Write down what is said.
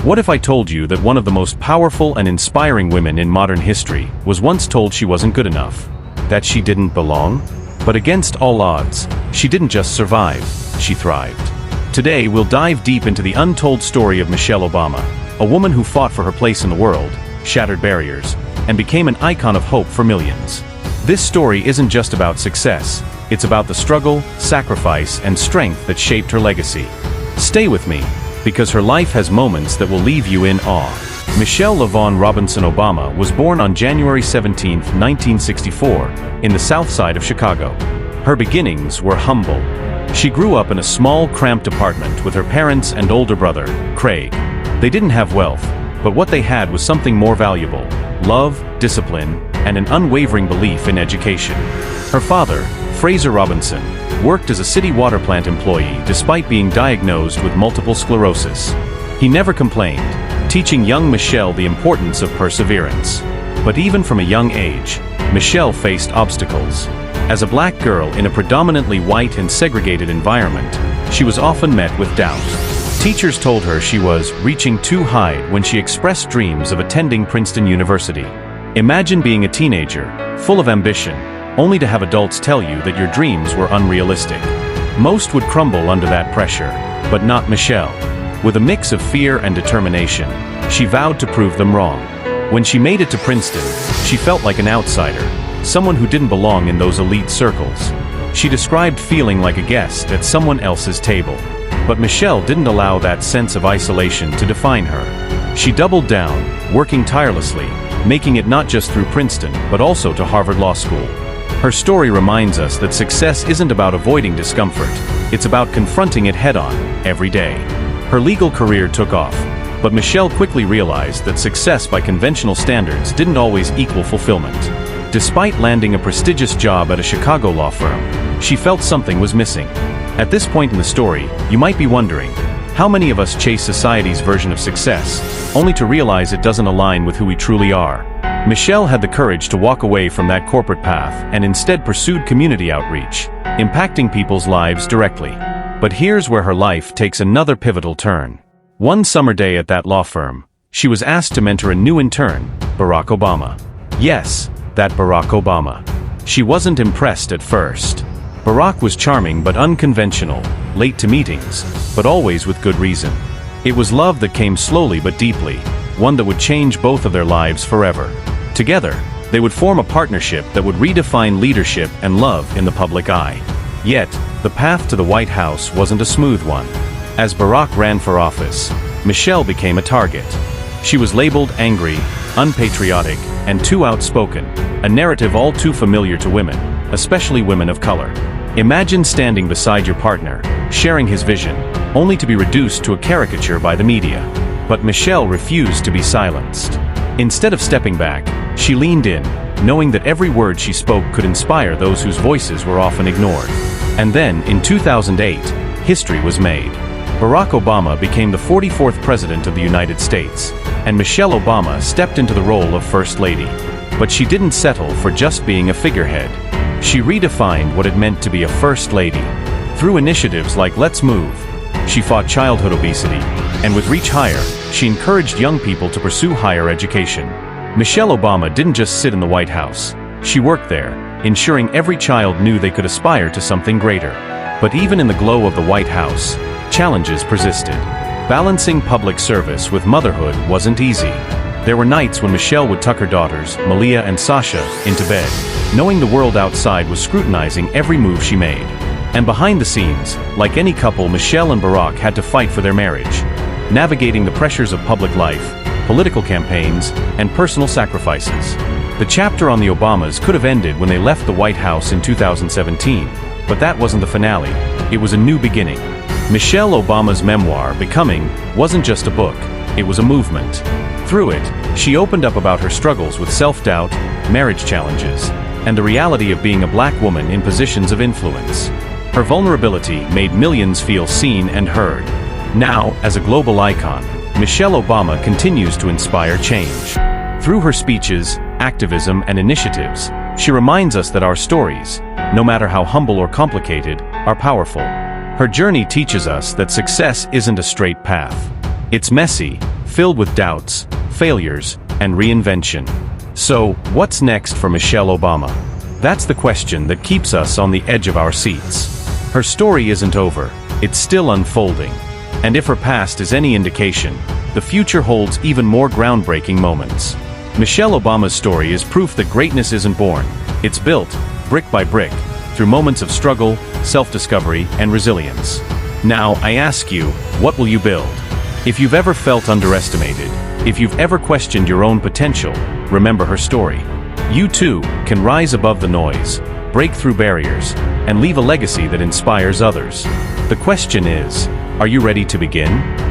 What if I told you that one of the most powerful and inspiring women in modern history was once told she wasn't good enough? That she didn't belong? But against all odds, she didn't just survive, she thrived. Today we'll dive deep into the untold story of Michelle Obama, a woman who fought for her place in the world, shattered barriers, and became an icon of hope for millions. This story isn't just about success, it's about the struggle, sacrifice, and strength that shaped her legacy. Stay with me, because her life has moments that will leave you in awe. Michelle LaVaughn Robinson Obama was born on January 17, 1964, in the south side of Chicago. Her beginnings were humble. She grew up in a small, cramped apartment with her parents and older brother, Craig. They didn't have wealth, but what they had was something more valuable: love, discipline, and an unwavering belief in education. Her father, Fraser Robinson, worked as a city water plant employee despite being diagnosed with multiple sclerosis. He never complained, teaching young Michelle the importance of perseverance. But even from a young age, Michelle faced obstacles. As a black girl in a predominantly white and segregated environment, she was often met with doubt. Teachers told her she was reaching too high when she expressed dreams of attending Princeton University. Imagine being a teenager, full of ambition, only to have adults tell you that your dreams were unrealistic. Most would crumble under that pressure, but not Michelle. With a mix of fear and determination, she vowed to prove them wrong. When she made it to Princeton, she felt like an outsider, someone who didn't belong in those elite circles. She described feeling like a guest at someone else's table. But Michelle didn't allow that sense of isolation to define her. She doubled down, working tirelessly, making it not just through Princeton, but also to Harvard Law School. Her story reminds us that success isn't about avoiding discomfort, it's about confronting it head-on, every day. Her legal career took off, but Michelle quickly realized that success by conventional standards didn't always equal fulfillment. Despite landing a prestigious job at a Chicago law firm, she felt something was missing. At this point in the story, you might be wondering, how many of us chase society's version of success, only to realize it doesn't align with who we truly are? Michelle had the courage to walk away from that corporate path and instead pursued community outreach, impacting people's lives directly. But here's where her life takes another pivotal turn. One summer day at that law firm, she was asked to mentor a new intern, Barack Obama. Yes, that Barack Obama. She wasn't impressed at first. Barack was charming but unconventional, late to meetings, but always with good reason. It was love that came slowly but deeply, one that would change both of their lives forever. Together, they would form a partnership that would redefine leadership and love in the public eye. Yet, the path to the White House wasn't a smooth one. As Barack ran for office, Michelle became a target. She was labeled angry, unpatriotic, and too outspoken, a narrative all too familiar to women, especially women of color. Imagine standing beside your partner, sharing his vision, only to be reduced to a caricature by the media. But Michelle refused to be silenced. Instead of stepping back, she leaned in, knowing that every word she spoke could inspire those whose voices were often ignored. And then, in 2008, history was made. Barack Obama became the 44th President of the United States, and Michelle Obama stepped into the role of First Lady. But she didn't settle for just being a figurehead. She redefined what it meant to be a First Lady. Through initiatives like Let's Move, she fought childhood obesity, and with Reach Higher, she encouraged young people to pursue higher education. Michelle Obama didn't just sit in the White House. She worked there, ensuring every child knew they could aspire to something greater. But even in the glow of the White House, challenges persisted. Balancing public service with motherhood wasn't easy. There were nights when Michelle would tuck her daughters, Malia and Sasha, into bed, knowing the world outside was scrutinizing every move she made. And behind the scenes, like any couple, Michelle and Barack had to fight for their marriage, navigating the pressures of public life, political campaigns, and personal sacrifices. The chapter on the Obamas could have ended when they left the White House in 2017, but that wasn't the finale. It was a new beginning. Michelle Obama's memoir, Becoming, wasn't just a book, it was a movement. Through it, she opened up about her struggles with self-doubt, marriage challenges, and the reality of being a black woman in positions of influence. Her vulnerability made millions feel seen and heard. Now, as a global icon, Michelle Obama continues to inspire change. Through her speeches, activism, and initiatives, she reminds us that our stories, no matter how humble or complicated, are powerful. Her journey teaches us that success isn't a straight path. It's messy, filled with doubts, failures, and reinvention. So, what's next for Michelle Obama? That's the question that keeps us on the edge of our seats. Her story isn't over, it's still unfolding. And if her past is any indication, the future holds even more groundbreaking moments. Michelle Obama's story is proof that greatness isn't born, it's built, brick by brick, through moments of struggle, self-discovery, and resilience. Now, I ask you, what will you build? If you've ever felt underestimated, if you've ever questioned your own potential, remember her story. You too can rise above the noise, break through barriers, and leave a legacy that inspires others. The question is, are you ready to begin?